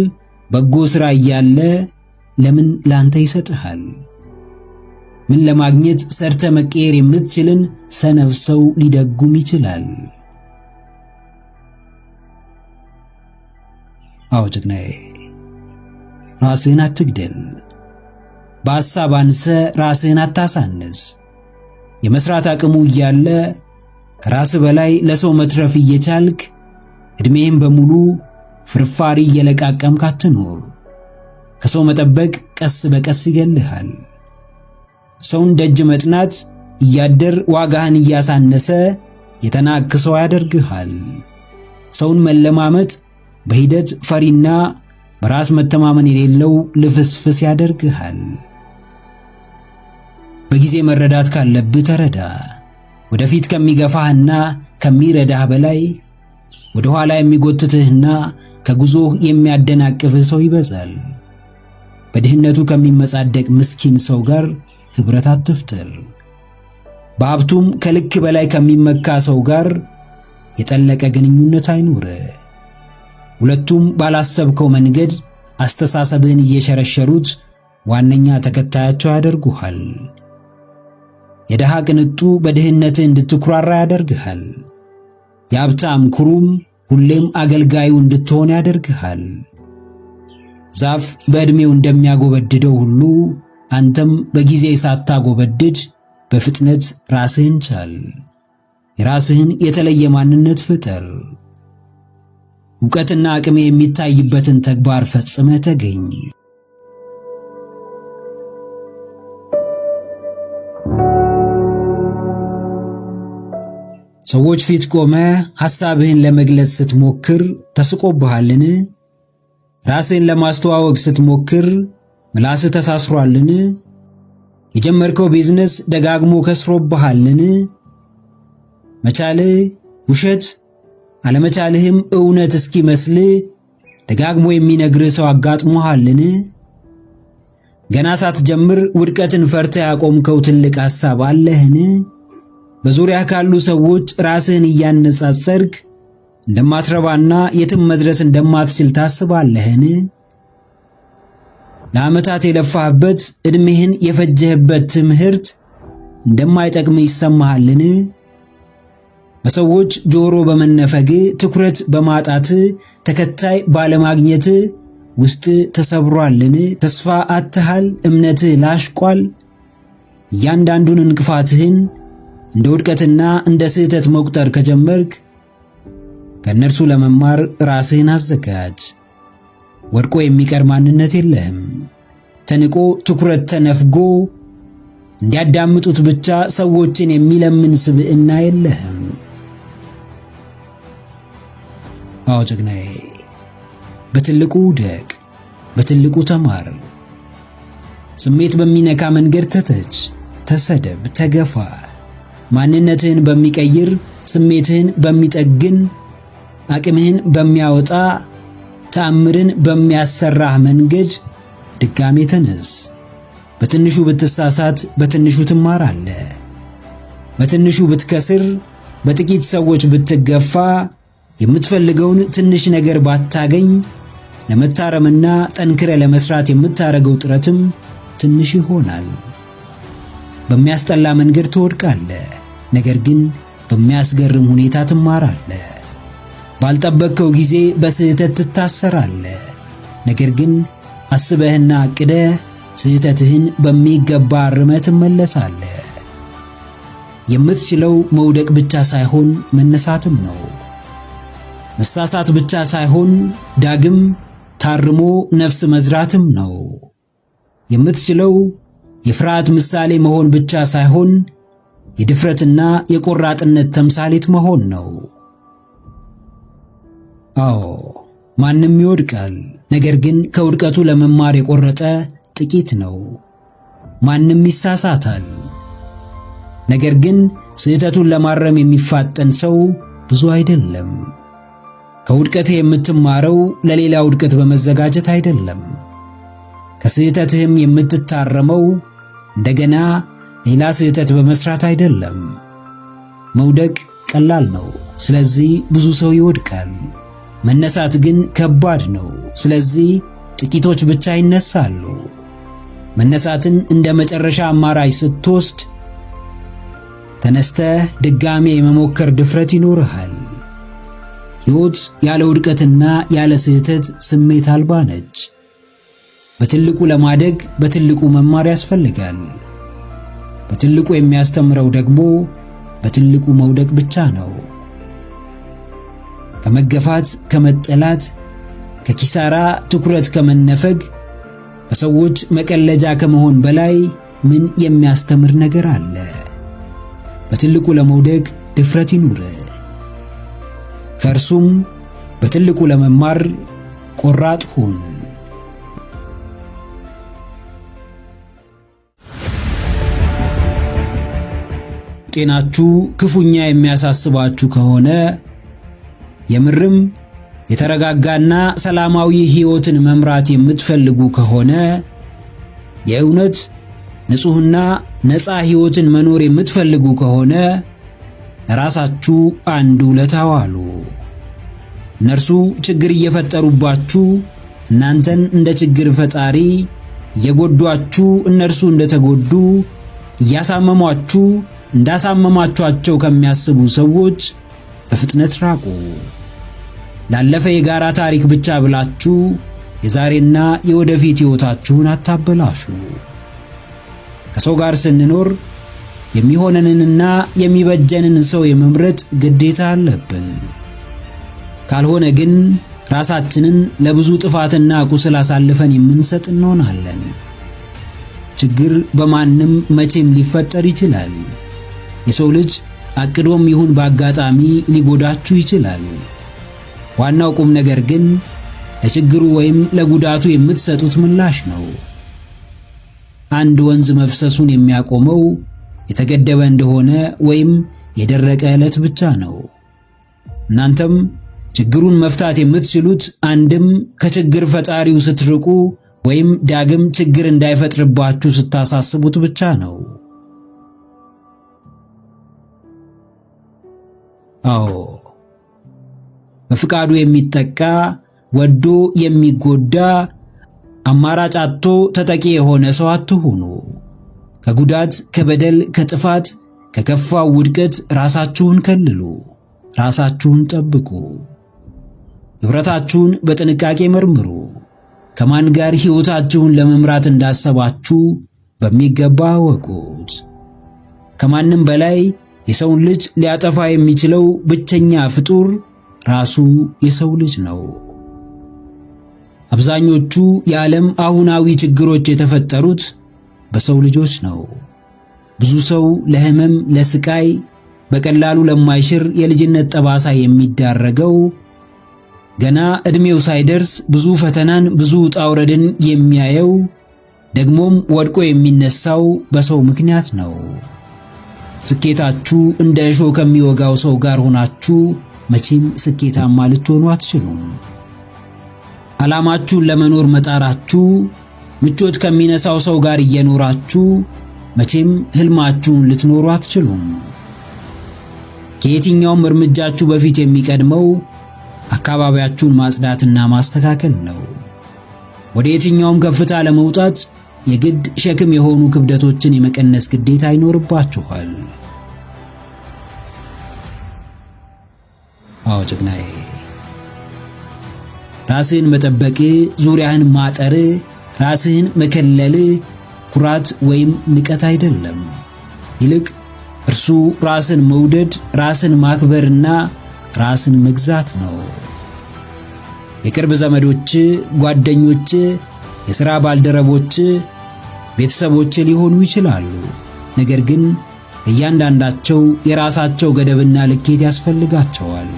Speaker 1: በጎ ሥራ እያለ ለምን ላንተ ይሰጥሃል? ምን ለማግኘት ሰርተ መቀየር የምትችልን ሰነፍ ሰው ሊደጉም ይችላል? አዎ ጀግናዬ፣ ራስህን አትግደል። በሐሳብ አንሰ ራስህን አታሳንስ። የመስራት አቅሙ እያለ ከራስህ በላይ ለሰው መትረፍ እየቻልክ ዕድሜህን በሙሉ ፍርፋሪ እየለቃቀምክ አትኖር። ከሰው መጠበቅ ቀስ በቀስ ይገልሃል። ሰውን ደጅ መጥናት እያደር ዋጋህን እያሳነሰ የተናቅክ ሰው ያደርግሃል። ሰውን መለማመጥ በሂደት ፈሪና በራስ መተማመን የሌለው ልፍስፍስ ያደርግሃል። በጊዜ መረዳት ካለብህ ተረዳ። ወደፊት ከሚገፋህና ከሚረዳህ በላይ ወደ ኋላ የሚጎትትህና ከጉዞህ የሚያደናቅፍህ ሰው ይበዛል። በድህነቱ ከሚመጻደቅ ምስኪን ሰው ጋር ኅብረት አትፍጠር። በሀብቱም ከልክ በላይ ከሚመካ ሰው ጋር የጠለቀ ግንኙነት አይኑርህ። ሁለቱም ባላሰብከው መንገድ አስተሳሰብህን እየሸረሸሩት ዋነኛ ተከታያቸው ያደርጉሃል። የደሃ ቅንጡ በድህነትህ እንድትኩራራ ያደርግሃል። የሀብታም ኩሩም ሁሌም አገልጋዩ እንድትሆን ያደርግሃል። ዛፍ በዕድሜው እንደሚያጎበድደው ሁሉ አንተም በጊዜ ሳታጎበድድ በፍጥነት ራስህን ቻል። የራስህን የተለየ ማንነት ፍጠር። ዕውቀትና አቅም የሚታይበትን ተግባር ፈጽመህ ተገኝ። ሰዎች ፊት ቆመ ሐሳብህን ለመግለጽ ስትሞክር ተስቆብሃልን? ራስህን ለማስተዋወቅ ስትሞክር ምላስህ ተሳስሯልን? የጀመርከው ቢዝነስ ደጋግሞ ከስሮብሃልን? መቻልህ ውሸት አለመቻልህም እውነት እስኪመስል ደጋግሞ የሚነግርህ ሰው አጋጥሞሃልን? ገና ሳትጀምር ውድቀትን ፈርተህ ያቆምከው ትልቅ ሐሳብ አለህን? በዙሪያ ካሉ ሰዎች ራስህን እያነጻጸርክ እንደማትረባና የትም መድረስ እንደማትችል ታስባለህን? ለዓመታት የለፋህበት ዕድሜህን የፈጀህበት ትምህርት እንደማይጠቅም ይሰማሃልን? በሰዎች ጆሮ በመነፈግ ትኩረት በማጣት ተከታይ ባለማግኘት ውስጥ ተሰብሯልን? ተስፋ አጥተሃል? እምነትህ ላሽቋል? እያንዳንዱን እንቅፋትህን እንደ ውድቀትና እንደ ስህተት መቁጠር ከጀመርክ ከእነርሱ ለመማር ራስህን አዘጋጅ። ወድቆ የሚቀር ማንነት የለህም። ተንቆ ትኩረት ተነፍጎ እንዲያዳምጡት ብቻ ሰዎችን የሚለምን ስብዕና የለህም። አዎ ጀግናዬ፣ በትልቁ ውደቅ፣ በትልቁ ተማር። ስሜት በሚነካ መንገድ ተተች፣ ተሰደብ፣ ተገፋ። ማንነትህን በሚቀይር ስሜትህን በሚጠግን አቅምህን በሚያወጣ ተአምርን በሚያሰራህ መንገድ ድጋሜ ተነስ። በትንሹ ብትሳሳት በትንሹ ትማራለህ። በትንሹ ብትከስር፣ በጥቂት ሰዎች ብትገፋ፣ የምትፈልገውን ትንሽ ነገር ባታገኝ ለመታረምና ጠንክረ ለመስራት የምታረገው ጥረትም ትንሽ ይሆናል። በሚያስጠላ መንገድ ትወድቃለህ፣ ነገር ግን በሚያስገርም ሁኔታ ትማራለህ። ባልጠበቅከው ጊዜ በስህተት ትታሰራለህ፣ ነገር ግን አስበህና አቅደህ ስህተትህን በሚገባ አርመህ ትመለሳለህ። የምትችለው መውደቅ ብቻ ሳይሆን መነሳትም ነው። መሳሳት ብቻ ሳይሆን ዳግም ታርሞ ነፍስ መዝራትም ነው። የምትችለው የፍርሃት ምሳሌ መሆን ብቻ ሳይሆን የድፍረትና የቆራጥነት ተምሳሌት መሆን ነው። አዎ ማንም ይወድቃል፣ ነገር ግን ከውድቀቱ ለመማር የቆረጠ ጥቂት ነው። ማንም ይሳሳታል፣ ነገር ግን ስህተቱን ለማረም የሚፋጠን ሰው ብዙ አይደለም። ከውድቀትህ የምትማረው ለሌላ ውድቀት በመዘጋጀት አይደለም። ከስህተትህም የምትታረመው እንደገና ሌላ ስህተት በመስራት አይደለም። መውደቅ ቀላል ነው፣ ስለዚህ ብዙ ሰው ይወድቃል። መነሳት ግን ከባድ ነው፣ ስለዚህ ጥቂቶች ብቻ ይነሳሉ። መነሳትን እንደ መጨረሻ አማራጭ ስትወስድ ተነስተህ ድጋሜ የመሞከር ድፍረት ይኖርሃል። ሕይወት ያለ ውድቀትና ያለ ስህተት ስሜት አልባ ነች። በትልቁ ለማደግ በትልቁ መማር ያስፈልጋል። በትልቁ የሚያስተምረው ደግሞ በትልቁ መውደቅ ብቻ ነው። ከመገፋት፣ ከመጠላት፣ ከኪሳራ ትኩረት ከመነፈግ፣ በሰዎች መቀለጃ ከመሆን በላይ ምን የሚያስተምር ነገር አለ? በትልቁ ለመውደቅ ድፍረት ይኑር። ከእርሱም በትልቁ ለመማር ቆራጥ ሁን። ጤናችሁ ክፉኛ የሚያሳስባችሁ ከሆነ የምርም የተረጋጋና ሰላማዊ ሕይወትን መምራት የምትፈልጉ ከሆነ የእውነት ንጹሕና ነፃ ሕይወትን መኖር የምትፈልጉ ከሆነ ለራሳችሁ አንድ ውለታ ዋሉ። እነርሱ ችግር እየፈጠሩባችሁ እናንተን እንደ ችግር ፈጣሪ እየጎዷችሁ እነርሱ እንደተጎዱ እያሳመሟችሁ እንዳሳመማችኋቸው ከሚያስቡ ሰዎች በፍጥነት ራቁ። ላለፈ የጋራ ታሪክ ብቻ ብላችሁ የዛሬና የወደፊት ሕይወታችሁን አታበላሹ። ከሰው ጋር ስንኖር የሚሆነንንና የሚበጀንን ሰው የመምረጥ ግዴታ አለብን። ካልሆነ ግን ራሳችንን ለብዙ ጥፋትና ቁስል አሳልፈን የምንሰጥ እንሆናለን። ችግር በማንም መቼም ሊፈጠር ይችላል። የሰው ልጅ አቅዶም ይሁን በአጋጣሚ ሊጎዳችሁ ይችላል። ዋናው ቁም ነገር ግን ለችግሩ ወይም ለጉዳቱ የምትሰጡት ምላሽ ነው። አንድ ወንዝ መፍሰሱን የሚያቆመው የተገደበ እንደሆነ ወይም የደረቀ ዕለት ብቻ ነው። እናንተም ችግሩን መፍታት የምትችሉት አንድም ከችግር ፈጣሪው ስትርቁ ወይም ዳግም ችግር እንዳይፈጥርባችሁ ስታሳስቡት ብቻ ነው። አዎ፣ በፍቃዱ የሚጠቃ ወዶ የሚጎዳ አማራጭ አጥቶ ተጠቂ የሆነ ሰው አትሁኑ። ከጉዳት፣ ከበደል፣ ከጥፋት፣ ከከፋው ውድቀት ራሳችሁን ከልሉ፣ ራሳችሁን ጠብቁ። ህብረታችሁን በጥንቃቄ መርምሩ። ከማን ጋር ሕይወታችሁን ለመምራት እንዳሰባችሁ በሚገባ ወቁት። ከማንም በላይ የሰውን ልጅ ሊያጠፋ የሚችለው ብቸኛ ፍጡር ራሱ የሰው ልጅ ነው። አብዛኞቹ የዓለም አሁናዊ ችግሮች የተፈጠሩት በሰው ልጆች ነው። ብዙ ሰው ለህመም፣ ለስቃይ፣ በቀላሉ ለማይሽር የልጅነት ጠባሳ የሚዳረገው ገና ዕድሜው ሳይደርስ ብዙ ፈተናን፣ ብዙ ውጣ ውረድን የሚያየው ደግሞም ወድቆ የሚነሳው በሰው ምክንያት ነው። ስኬታችሁ እንደ እሾህ ከሚወጋው ሰው ጋር ሆናችሁ መቼም ስኬታማ ልትሆኑ አትችሉም። ዓላማችሁን ለመኖር መጣራችሁ ምቾት ከሚነሳው ሰው ጋር እየኖራችሁ መቼም ህልማችሁን ልትኖሩ አትችሉም። ከየትኛውም እርምጃችሁ በፊት የሚቀድመው አካባቢያችሁን ማጽዳትና ማስተካከል ነው። ወደ የትኛውም ከፍታ ለመውጣት የግድ ሸክም የሆኑ ክብደቶችን የመቀነስ ግዴታ ይኖርባችኋል። አዎ ጀግናዬ፣ ራስህን መጠበቅ፣ ዙሪያህን ማጠር፣ ራስህን መከለል ኩራት ወይም ንቀት አይደለም። ይልቅ እርሱ ራስን መውደድ፣ ራስን ማክበርና ራስን መግዛት ነው። የቅርብ ዘመዶች፣ ጓደኞች፣ የሥራ ባልደረቦች፣ ቤተሰቦች ሊሆኑ ይችላሉ። ነገር ግን እያንዳንዳቸው የራሳቸው ገደብና ልኬት ያስፈልጋቸዋል።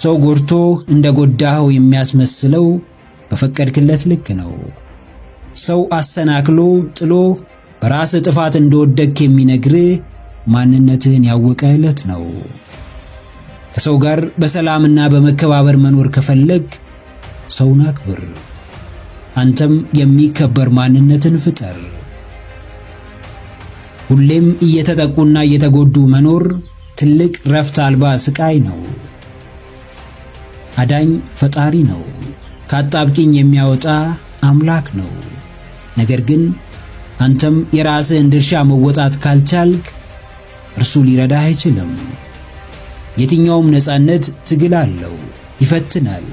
Speaker 1: ሰው ጎድቶ እንደጎዳኸው የሚያስመስለው በፈቀድክለት ልክ ነው። ሰው አሰናክሎ ጥሎ በራስ ጥፋት እንደወደቅክ የሚነግርህ ማንነትህን ያወቀ ዕለት ነው። ከሰው ጋር በሰላምና በመከባበር መኖር ከፈለግ ሰውን አክብር። አንተም የሚከበር ማንነትን ፍጠር። ሁሌም እየተጠቁና እየተጎዱ መኖር ትልቅ ረፍት አልባ ስቃይ ነው። አዳኝ ፈጣሪ ነው። ከአጣብቂኝ የሚያወጣ አምላክ ነው። ነገር ግን አንተም የራስህን ድርሻ መወጣት ካልቻልክ እርሱ ሊረዳህ አይችልም። የትኛውም ነፃነት ትግል አለው፣ ይፈትናል።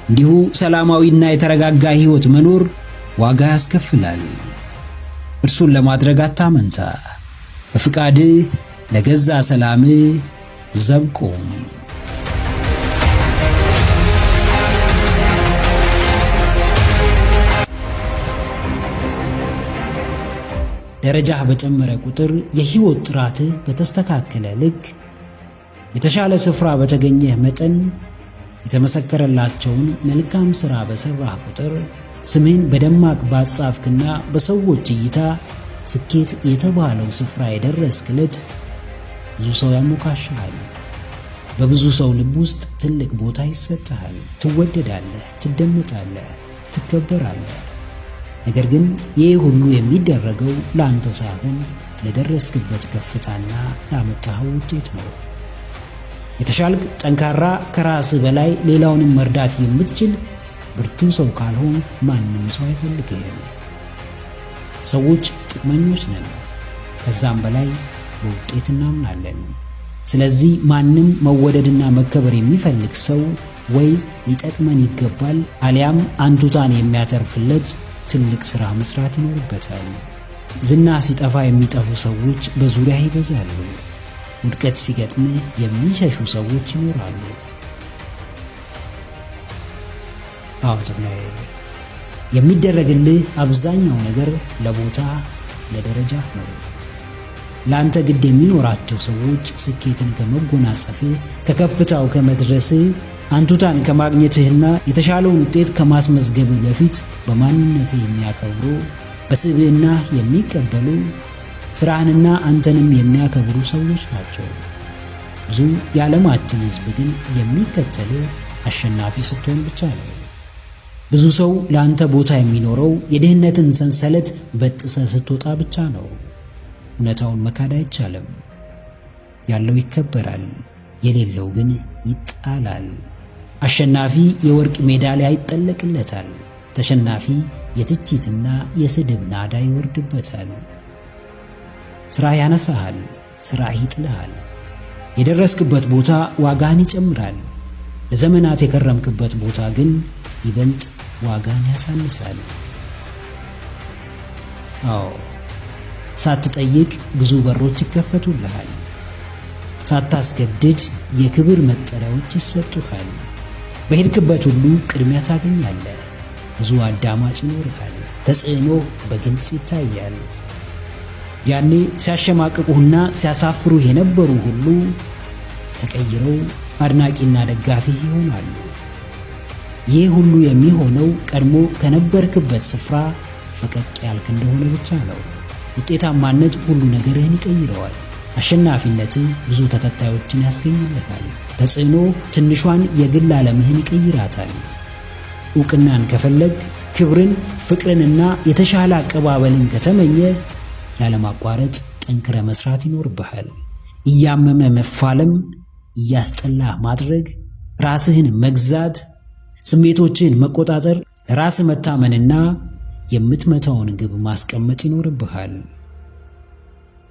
Speaker 1: እንዲሁ ሰላማዊና የተረጋጋ ሕይወት መኖር ዋጋ ያስከፍላል። እርሱን ለማድረግ አታመንታ። በፍቃድህ ለገዛ ሰላምህ ዘብ ቁም። ደረጃህ በጨመረ ቁጥር፣ የሕይወት ጥራትህ በተስተካከለ ልክ፣ የተሻለ ስፍራ በተገኘህ መጠን፣ የተመሰከረላቸውን መልካም ሥራ በሠራህ ቁጥር፣ ስምህን በደማቅ ባጻፍክና በሰዎች እይታ ስኬት የተባለው ስፍራ የደረስክ ዕለት ብዙ ሰው ያሞካሽሃል። በብዙ ሰው ልብ ውስጥ ትልቅ ቦታ ይሰጥሃል። ትወደዳለህ፣ ትደመጣለህ፣ ትከበራለህ። ነገር ግን ይህ ሁሉ የሚደረገው ለአንተ ሳይሆን ለደረስክበት ከፍታና ላመጣኸው ውጤት ነው። የተሻልክ ጠንካራ፣ ከራስህ በላይ ሌላውንም መርዳት የምትችል ብርቱ ሰው ካልሆንክ ማንም ሰው አይፈልግህም። ሰዎች ጥቅመኞች ነን፣ ከዛም በላይ በውጤት እናምናለን። ስለዚህ ማንም መወደድና መከበር የሚፈልግ ሰው ወይ ሊጠቅመን ይገባል አሊያም አንቱታን የሚያተርፍለት ትልቅ ሥራ መስራት ይኖርበታል። ዝና ሲጠፋ የሚጠፉ ሰዎች በዙሪያ ይበዛሉ። ውድቀት ሲገጥምህ የሚሸሹ ሰዎች ይኖራሉ። አዎ ጀግናዬ፣ የሚደረግልህ አብዛኛው ነገር ለቦታ ለደረጃ ነው። ላንተ ግድ የሚኖራቸው ሰዎች ስኬትን ከመጎናጸፍህ፣ ከከፍታው ከመድረስህ፣ አንቱታን ከማግኘትህና የተሻለውን ውጤት ከማስመዝገብህ በፊት በማንነትህ የሚያከብሩ፣ በስብዕና የሚቀበሉ፣ ስራህንና አንተንም የሚያከብሩ ሰዎች ናቸው። ብዙ የዓለማችን ሕዝብ ግን የሚከተልህ አሸናፊ ስትሆን ብቻ ነው። ብዙ ሰው ለአንተ ቦታ የሚኖረው የድህነትን ሰንሰለት በጥሰህ ስትወጣ ብቻ ነው። እውነታውን መካድ አይቻልም። ያለው ይከበራል፣ የሌለው ግን ይጣላል። አሸናፊ የወርቅ ሜዳሊያ ይጠለቅለታል። ተሸናፊ የትችትና የስድብ ናዳ ይወርድበታል። ሥራ ያነሳሃል፣ ሥራ ይጥልሃል። የደረስክበት ቦታ ዋጋህን ይጨምራል። ለዘመናት የከረምክበት ቦታ ግን ይበልጥ ዋጋን ያሳንሳል። አዎ፣ ሳትጠይቅ ብዙ በሮች ይከፈቱልሃል። ሳታስገድድ የክብር መጠሪያዎች ይሰጡሃል። በሄድክበት ሁሉ ቅድሚያ ታገኛለህ። ብዙ አዳማጭ ይኖርሃል። ተጽዕኖ በግልጽ ይታያል። ያኔ ሲያሸማቅቁህና ሲያሳፍሩህ የነበሩ ሁሉ ተቀይረው አድናቂና ደጋፊህ ይሆናሉ። ይህ ሁሉ የሚሆነው ቀድሞ ከነበርክበት ስፍራ ፈቀቅ ያልክ እንደሆነ ብቻ ነው። ውጤታማነት ሁሉ ነገርህን ይቀይረዋል። አሸናፊነትህ ብዙ ተከታዮችን ያስገኝልሃል። ተጽዕኖ ትንሿን የግል ዓለምህን ይቀይራታል። ዕውቅናን ከፈለግ፣ ክብርን፣ ፍቅርንና የተሻለ አቀባበልን ከተመኘ ያለማቋረጥ ጠንክረ መስራት ይኖርብሃል። እያመመ መፋለም፣ እያስጠላ ማድረግ፣ ራስህን መግዛት፣ ስሜቶችን መቆጣጠር፣ ለራስ መታመንና የምትመታውን ግብ ማስቀመጥ ይኖርብሃል።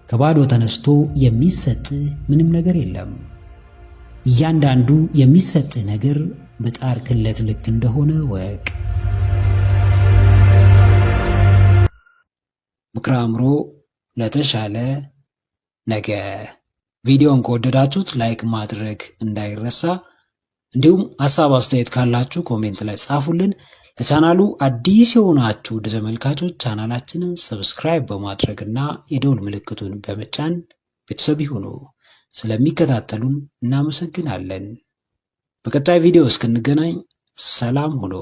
Speaker 1: ከባዶ ተነስቶ የሚሰጥህ ምንም ነገር የለም። እያንዳንዱ የሚሰጥህ ነገር በጣርክለት ልክ እንደሆነ ወቅ። ምክረ አእምሮ ለተሻለ ነገ። ቪዲዮን ከወደዳችሁት ላይክ ማድረግ እንዳይረሳ፣ እንዲሁም ሐሳብ አስተያየት ካላችሁ ኮሜንት ላይ ጻፉልን። ለቻናሉ አዲስ የሆናችሁ ውድ ተመልካቾች ቻናላችንን ሰብስክራይብ በማድረግና የደውል ምልክቱን በመጫን ቤተሰብ ይሁኑ። ስለሚከታተሉን እናመሰግናለን። በቀጣይ ቪዲዮ እስክንገናኝ ሰላም ሁኑ።